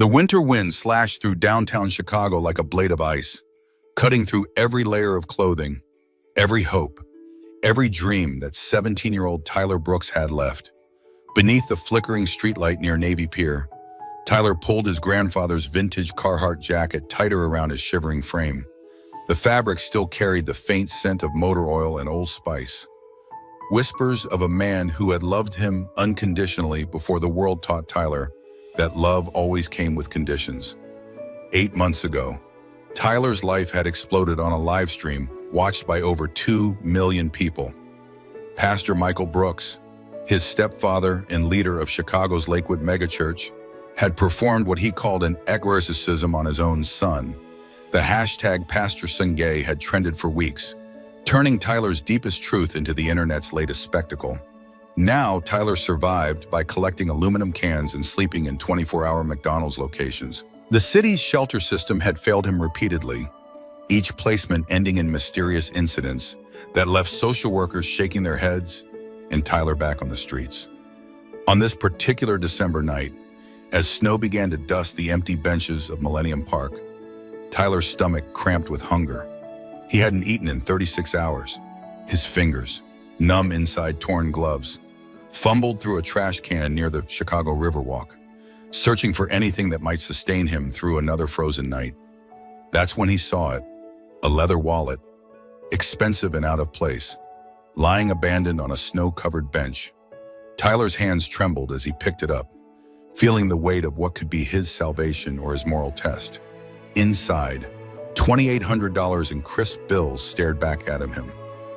The winter wind slashed through downtown Chicago like a blade of ice, cutting through every layer of clothing, every hope, every dream that 17-year-old Tyler Brooks had left. Beneath the flickering streetlight near Navy Pier, Tyler pulled his grandfather's vintage Carhartt jacket tighter around his shivering frame. The fabric still carried the faint scent of motor oil and Old Spice. Whispers of a man who had loved him unconditionally before the world taught Tyler that love always came with conditions. 8 months ago, Tyler's life had exploded on a live stream watched by over 2 million people. Pastor Michael Brooks, his stepfather and leader of Chicago's Lakewood megachurch, had performed what he called an exorcism on his own son. The hashtag Pastor Sungay had trended for weeks, turning Tyler's deepest truth into the internet's latest spectacle. Now, Tyler survived by collecting aluminum cans and sleeping in 24-hour McDonald's locations. The city's shelter system had failed him repeatedly, each placement ending in mysterious incidents that left social workers shaking their heads and Tyler back on the streets. On this particular December night, as snow began to dust the empty benches of Millennium Park, Tyler's stomach cramped with hunger. He hadn't eaten in 36 hours. His fingers, numb inside torn gloves, fumbled through a trash can near the Chicago Riverwalk, searching for anything that might sustain him through another frozen night. That's when he saw it, a leather wallet, expensive and out of place, lying abandoned on a snow-covered bench. Tyler's hands trembled as he picked it up, feeling the weight of what could be his salvation or his moral test. Inside, $2,800 in crisp bills stared back at him.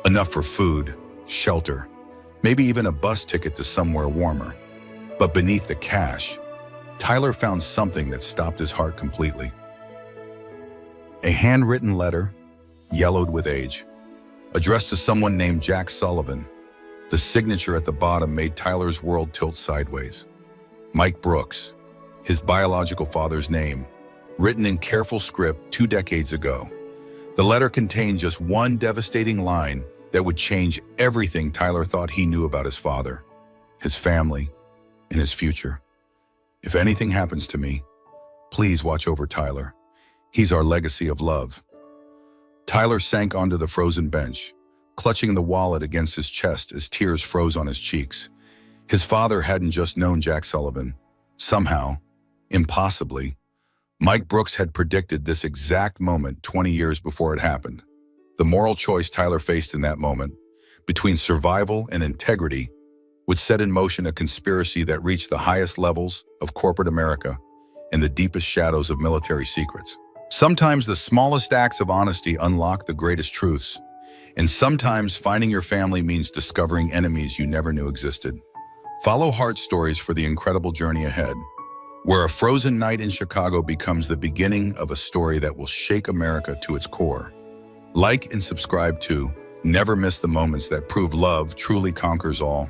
Enough for food, shelter, maybe even a bus ticket to somewhere warmer. But beneath the cash, Tyler found something that stopped his heart completely. A handwritten letter, yellowed with age, addressed to someone named Jack Sullivan. The signature at the bottom made Tyler's world tilt sideways. Mike Brooks, his biological father's name, written in careful script 2 decades ago. The letter contained just one devastating line that would change everything Tyler thought he knew about his father, his family, and his future. If anything happens to me, please watch over Tyler. He's our legacy of love. Tyler sank onto the frozen bench, clutching the wallet against his chest as tears froze on his cheeks. His father hadn't just known Jack Sullivan. Somehow, impossibly, Mike Brooks had predicted this exact moment 20 years before it happened. The moral choice Tyler faced in that moment, between survival and integrity, would set in motion a conspiracy that reached the highest levels of corporate America and the deepest shadows of military secrets. Sometimes the smallest acts of honesty unlock the greatest truths, and sometimes finding your family means discovering enemies you never knew existed. Follow Heart Stories for the incredible journey ahead, where a frozen night in Chicago becomes the beginning of a story that will shake America to its core. Like and subscribe to never miss the moments that prove love truly conquers all.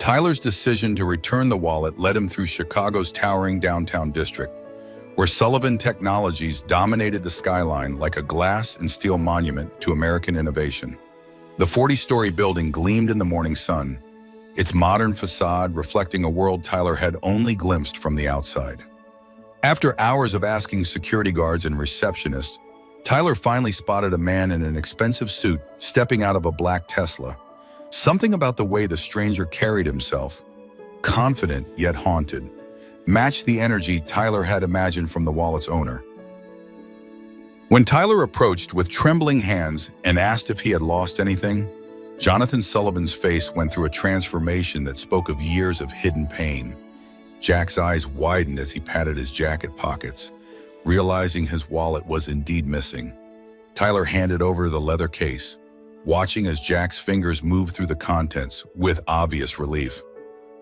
Tyler's decision to return the wallet led him through Chicago's towering downtown district, where Sullivan Technologies dominated the skyline like a glass and steel monument to American innovation. The 40-story building gleamed in the morning sun, its modern facade reflecting a world Tyler had only glimpsed from the outside. After hours of asking security guards and receptionists, Tyler finally spotted a man in an expensive suit stepping out of a black Tesla. Something about the way the stranger carried himself, confident yet haunted, matched the energy Tyler had imagined from the wallet's owner. When Tyler approached with trembling hands and asked if he had lost anything, Jonathan Sullivan's face went through a transformation that spoke of years of hidden pain. Jack's eyes widened as he patted his jacket pockets, realizing his wallet was indeed missing. Tyler handed over the leather case, watching as Jack's fingers moved through the contents with obvious relief.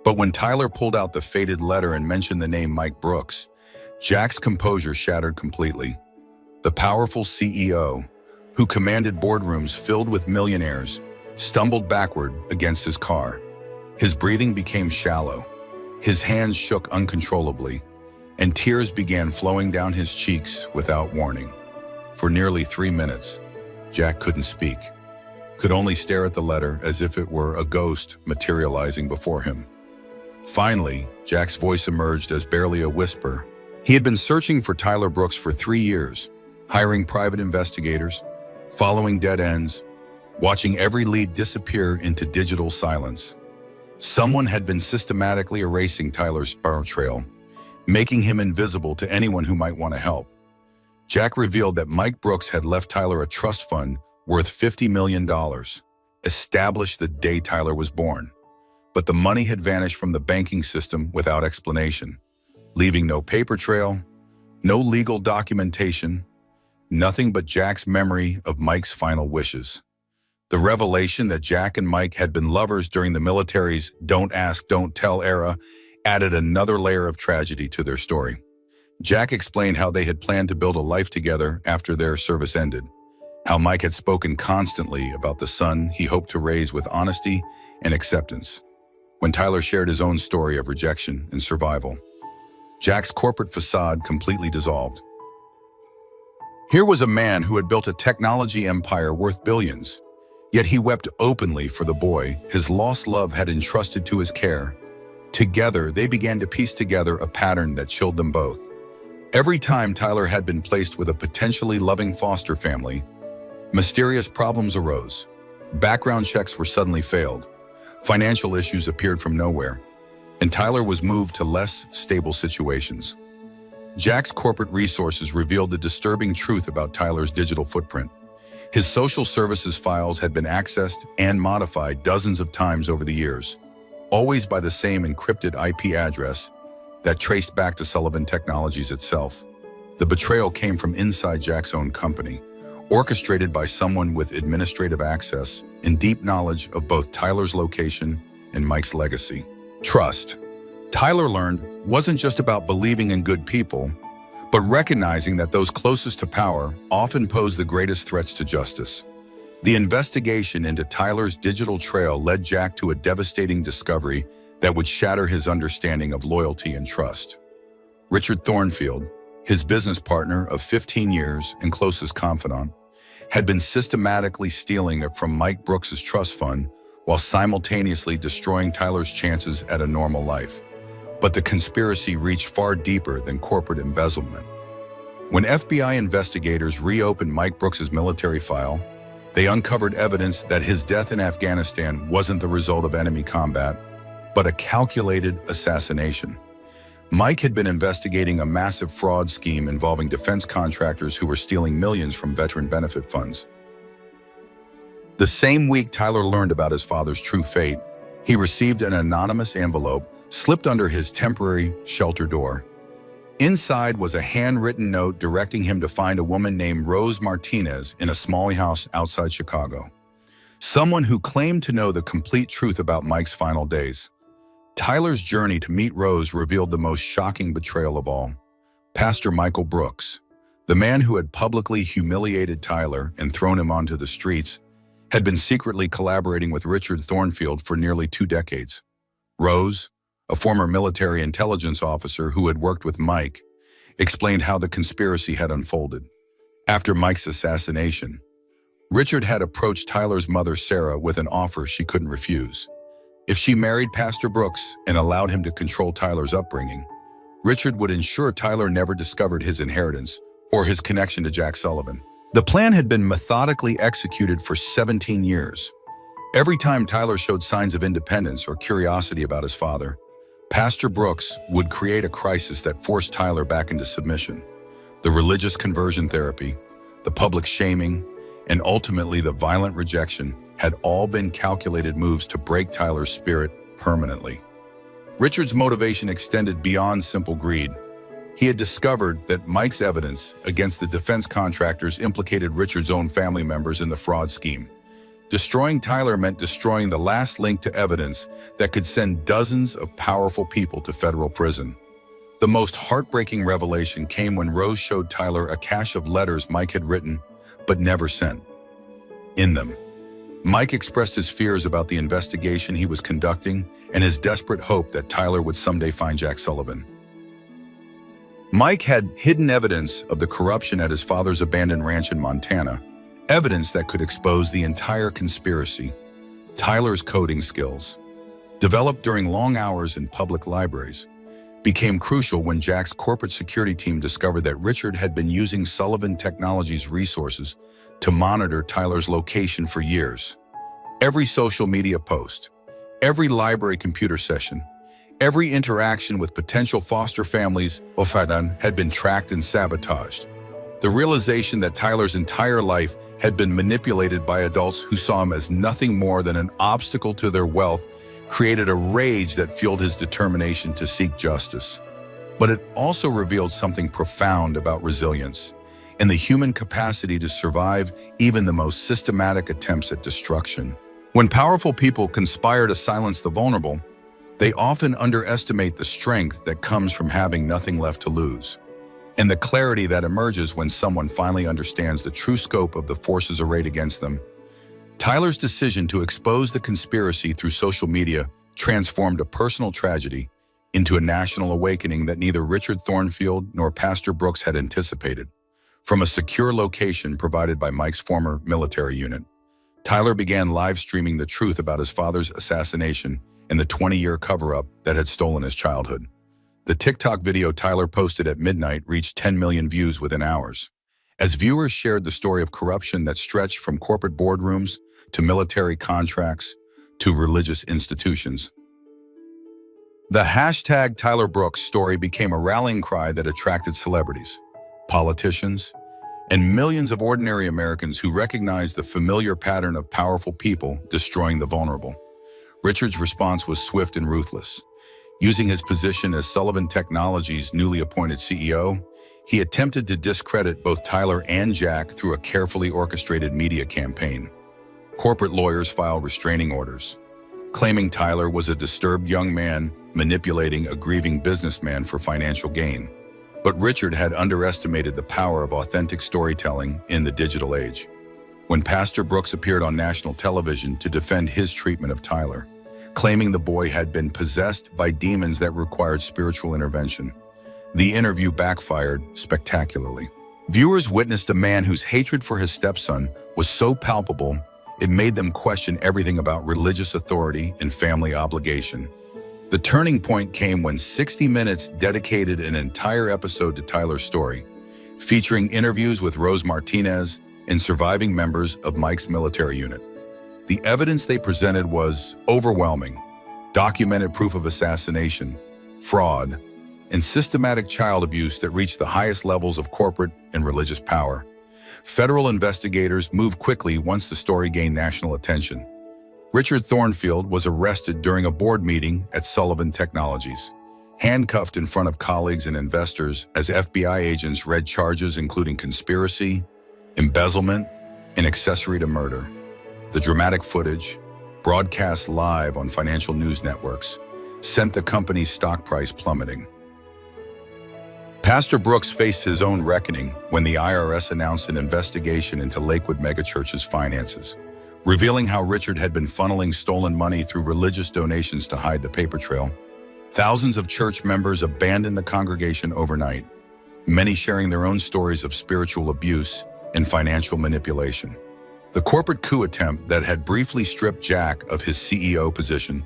But when Tyler pulled out the faded letter and mentioned the name Mike Brooks, Jack's composure shattered completely. The powerful CEO, who commanded boardrooms filled with millionaires, stumbled backward against his car. His breathing became shallow, his hands shook uncontrollably, and tears began flowing down his cheeks without warning. For nearly 3 minutes, Jack couldn't speak, could only stare at the letter as if it were a ghost materializing before him. Finally, Jack's voice emerged as barely a whisper. He had been searching for Tyler Brooks for 3 years, hiring private investigators, following dead ends, watching every lead disappear into digital silence. Someone had been systematically erasing Tyler's spiral trail, making him invisible to anyone who might want to help. Jack revealed that Mike Brooks had left Tyler a trust fund worth $50 million, established the day Tyler was born. But the money had vanished from the banking system without explanation, leaving no paper trail, no legal documentation, nothing but Jack's memory of Mike's final wishes. The revelation that Jack and Mike had been lovers during the military's "don't ask, don't tell" era added another layer of tragedy to their story. Jack explained how they had planned to build a life together after their service ended, how Mike had spoken constantly about the son he hoped to raise with honesty and acceptance. When Tyler shared his own story of rejection and survival, Jack's corporate facade completely dissolved. Here was a man who had built a technology empire worth billions, yet he wept openly for the boy his lost love had entrusted to his care. Together, they began to piece together a pattern that chilled them both. Every time Tyler had been placed with a potentially loving foster family, mysterious problems arose. Background checks were suddenly failed. Financial issues appeared from nowhere, and Tyler was moved to less stable situations. Jack's corporate resources revealed the disturbing truth about Tyler's digital footprint. His social services files had been accessed and modified dozens of times over the years, always by the same encrypted IP address that traced back to Sullivan Technologies itself. The betrayal came from inside Jack's own company, orchestrated by someone with administrative access and deep knowledge of both Tyler's location and Mike's legacy. Trust, Tyler learned, wasn't just about believing in good people, but recognizing that those closest to power often pose the greatest threats to justice. The investigation into Tyler's digital trail led Jack to a devastating discovery that would shatter his understanding of loyalty and trust. Richard Thornfield, his business partner of 15 years and closest confidant, had been systematically stealing it from Mike Brooks's trust fund while simultaneously destroying Tyler's chances at a normal life. But the conspiracy reached far deeper than corporate embezzlement. When FBI investigators reopened Mike Brooks's military file, they uncovered evidence that his death in Afghanistan wasn't the result of enemy combat, but a calculated assassination. Mike had been investigating a massive fraud scheme involving defense contractors who were stealing millions from veteran benefit funds. The same week Tyler learned about his father's true fate, he received an anonymous envelope slipped under his temporary shelter door. Inside was a handwritten note directing him to find a woman named Rose Martinez in a small house outside Chicago. Someone who claimed to know the complete truth about Mike's final days. Tyler's journey to meet Rose revealed the most shocking betrayal of all. Pastor Michael Brooks, the man who had publicly humiliated Tyler and thrown him onto the streets, had been secretly collaborating with Richard Thornfield for nearly 2 decades. Rose, a former military intelligence officer who had worked with Mike, explained how the conspiracy had unfolded. After Mike's assassination, Richard had approached Tyler's mother, Sarah, with an offer she couldn't refuse. If she married Pastor Brooks and allowed him to control Tyler's upbringing, Richard would ensure Tyler never discovered his inheritance or his connection to Jack Sullivan. The plan had been methodically executed for 17 years. Every time Tyler showed signs of independence or curiosity about his father, Pastor Brooks would create a crisis that forced Tyler back into submission. The religious conversion therapy, the public shaming, and ultimately the violent rejection had all been calculated moves to break Tyler's spirit permanently. Richard's motivation extended beyond simple greed. He had discovered that Mike's evidence against the defense contractors implicated Richard's own family members in the fraud scheme. Destroying Tyler meant destroying the last link to evidence that could send dozens of powerful people to federal prison. The most heartbreaking revelation came when Rose showed Tyler a cache of letters Mike had written but never sent. In them, Mike expressed his fears about the investigation he was conducting and his desperate hope that Tyler would someday find Jack Sullivan. Mike had hidden evidence of the corruption at his father's abandoned ranch in Montana, evidence that could expose the entire conspiracy. Tyler's coding skills, developed during long hours in public libraries, became crucial when Jack's corporate security team discovered that Richard had been using Sullivan Technologies' resources to monitor Tyler's location for years. Every social media post, every library computer session, every interaction with potential foster families had been tracked and sabotaged. The realization that Tyler's entire life had been manipulated by adults who saw him as nothing more than an obstacle to their wealth created a rage that fueled his determination to seek justice. But it also revealed something profound about resilience and the human capacity to survive even the most systematic attempts at destruction. When powerful people conspire to silence the vulnerable, they often underestimate the strength that comes from having nothing left to lose, and the clarity that emerges when someone finally understands the true scope of the forces arrayed against them. Tyler's decision to expose the conspiracy through social media transformed a personal tragedy into a national awakening that neither Richard Thornfield nor Pastor Brooks had anticipated. From a secure location provided by Mike's former military unit, Tyler began live streaming the truth about his father's assassination and the 20-year cover-up that had stolen his childhood. The TikTok video Tyler posted at midnight reached 10 million views within hours, as viewers shared the story of corruption that stretched from corporate boardrooms to military contracts to religious institutions. The hashtag Tyler Brooks story became a rallying cry that attracted celebrities, politicians, and millions of ordinary Americans who recognized the familiar pattern of powerful people destroying the vulnerable. Richard's response was swift and ruthless. Using his position as Sullivan Technologies' newly appointed CEO, he attempted to discredit both Tyler and Jack through a carefully orchestrated media campaign. Corporate lawyers filed restraining orders, claiming Tyler was a disturbed young man manipulating a grieving businessman for financial gain. But Richard had underestimated the power of authentic storytelling in the digital age. When Pastor Brooks appeared on national television to defend his treatment of Tyler, claiming the boy had been possessed by demons that required spiritual intervention, the interview backfired spectacularly. Viewers witnessed a man whose hatred for his stepson was so palpable it made them question everything about religious authority and family obligation. The turning point came when 60 Minutes dedicated an entire episode to Tyler's story, featuring interviews with Rose Martinez and surviving members of Mike's military unit. The evidence they presented was overwhelming: documented proof of assassination, fraud, and systematic child abuse that reached the highest levels of corporate and religious power. Federal investigators moved quickly once the story gained national attention. Richard Thornfield was arrested during a board meeting at Sullivan Technologies, handcuffed in front of colleagues and investors as FBI agents read charges including conspiracy, embezzlement, and accessory to murder. The dramatic footage, broadcast live on financial news networks, sent the company's stock price plummeting. Pastor Brooks faced his own reckoning when the IRS announced an investigation into Lakewood megachurch's finances, revealing how Richard had been funneling stolen money through religious donations to hide the paper trail. Thousands of church members abandoned the congregation overnight, many sharing their own stories of spiritual abuse and financial manipulation. The corporate coup attempt that had briefly stripped Jack of his CEO position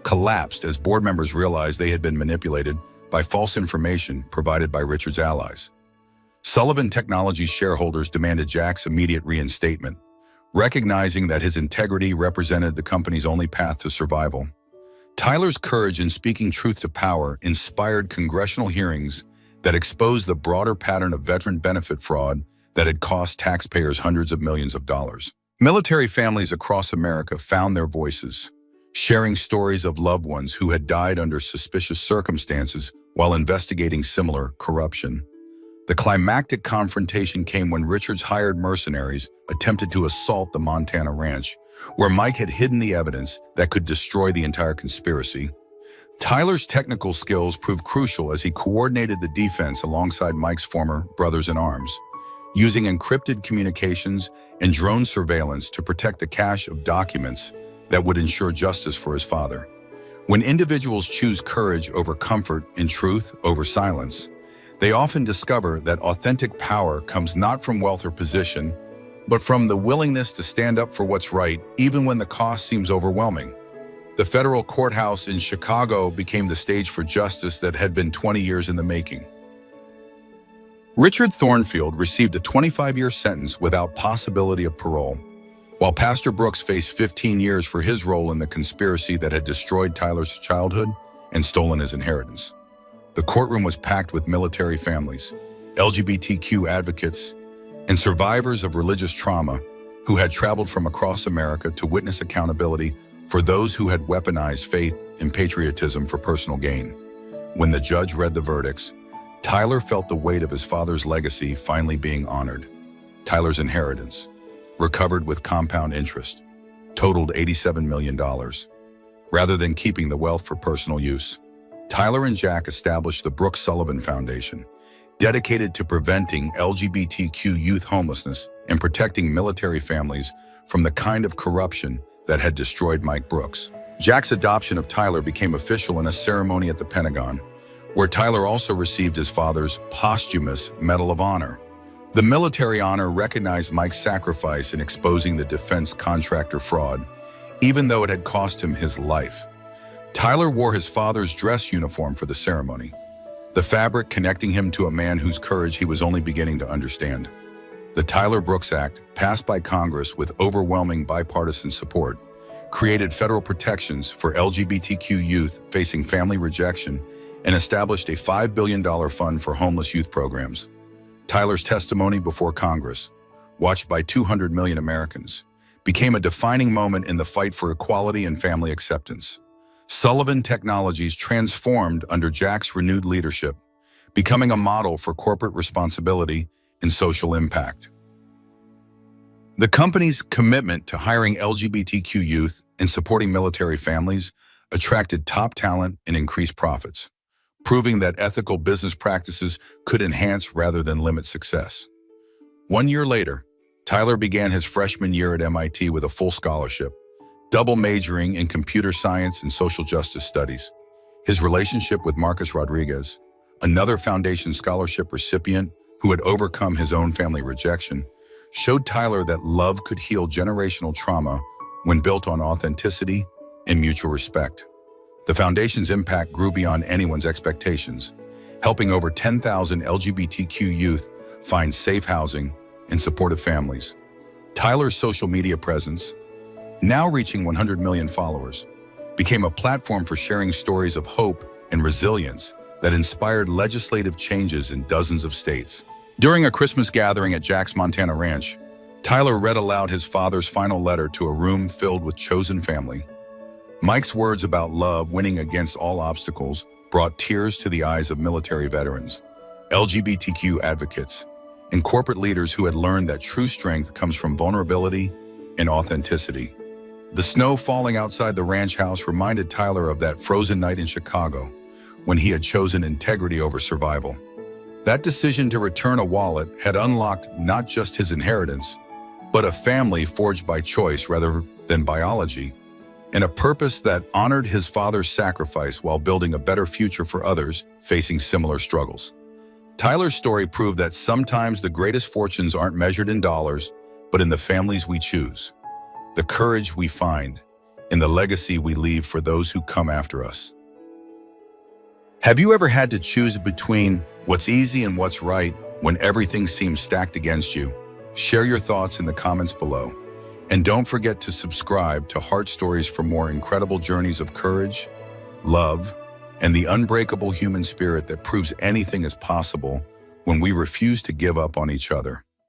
collapsed as board members realized they had been manipulated by false information provided by Richard's allies. Sullivan Technologies shareholders demanded Jack's immediate reinstatement, recognizing that his integrity represented the company's only path to survival. Tyler's courage in speaking truth to power inspired congressional hearings that exposed the broader pattern of veteran benefit fraud that had cost taxpayers hundreds of millions of dollars. Military families across America found their voices, sharing stories of loved ones who had died under suspicious circumstances while investigating similar corruption. The climactic confrontation came when Richard's hired mercenaries attempted to assault the Montana ranch, where Mike had hidden the evidence that could destroy the entire conspiracy. Tyler's technical skills proved crucial as he coordinated the defense alongside Mike's former brothers-in-arms, using encrypted communications and drone surveillance to protect the cache of documents that would ensure justice for his father. When individuals choose courage over comfort and truth over silence, they often discover that authentic power comes not from wealth or position, but from the willingness to stand up for what's right, even when the cost seems overwhelming. The federal courthouse in Chicago became the stage for justice that had been 20 years in the making. Richard Thornfield received a 25-year sentence without possibility of parole, while Pastor Brooks faced 15 years for his role in the conspiracy that had destroyed Tyler's childhood and stolen his inheritance. The courtroom was packed with military families, LGBTQ advocates, and survivors of religious trauma who had traveled from across America to witness accountability for those who had weaponized faith and patriotism for personal gain. When the judge read the verdicts, Tyler felt the weight of his father's legacy finally being honored. Tyler's inheritance, recovered with compound interest, totaled $87 million. Rather than keeping the wealth for personal use, Tyler and Jack established the Brooks Sullivan Foundation, dedicated to preventing LGBTQ youth homelessness and protecting military families from the kind of corruption that had destroyed Mike Brooks. Jack's adoption of Tyler became official in a ceremony at the Pentagon, where Tyler also received his father's posthumous Medal of Honor. The military honor recognized Mike's sacrifice in exposing the defense contractor fraud, even though it had cost him his life. Tyler wore his father's dress uniform for the ceremony, the fabric connecting him to a man whose courage he was only beginning to understand. The Tyler Brooks Act, passed by Congress with overwhelming bipartisan support, created federal protections for LGBTQ youth facing family rejection and established a $5 billion fund for homeless youth programs. Tyler's testimony before Congress, watched by 200 million Americans, became a defining moment in the fight for equality and family acceptance. Sullivan Technologies transformed under Jack's renewed leadership, becoming a model for corporate responsibility and social impact. The company's commitment to hiring LGBTQ youth and supporting military families attracted top talent and increased profits, proving that ethical business practices could enhance rather than limit success. 1 year later, Tyler began his freshman year at MIT with a full scholarship, double majoring in computer science and social justice studies. His relationship with Marcus Rodriguez, another foundation scholarship recipient who had overcome his own family rejection, showed Tyler that love could heal generational trauma when built on authenticity and mutual respect. The foundation's impact grew beyond anyone's expectations, helping over 10,000 LGBTQ youth find safe housing and supportive families. Tyler's social media presence, now reaching 100 million followers, became a platform for sharing stories of hope and resilience that inspired legislative changes in dozens of states. During a Christmas gathering at Jack's Montana ranch, Tyler read aloud his father's final letter to a room filled with chosen family. Mike's words about love winning against all obstacles brought tears to the eyes of military veterans, LGBTQ advocates, and corporate leaders who had learned that true strength comes from vulnerability and authenticity. The snow falling outside the ranch house reminded Tyler of that frozen night in Chicago, when he had chosen integrity over survival. That decision to return a wallet had unlocked not just his inheritance, but a family forged by choice rather than biology, and a purpose that honored his father's sacrifice while building a better future for others facing similar struggles. Tyler's story proved that sometimes the greatest fortunes aren't measured in dollars, but in the families we choose, the courage we find, and the legacy we leave for those who come after us. Have you ever had to choose between what's easy and what's right when everything seems stacked against you? Share your thoughts in the comments below. And don't forget to subscribe to Heart Stories for more incredible journeys of courage, love, and the unbreakable human spirit that proves anything is possible when we refuse to give up on each other.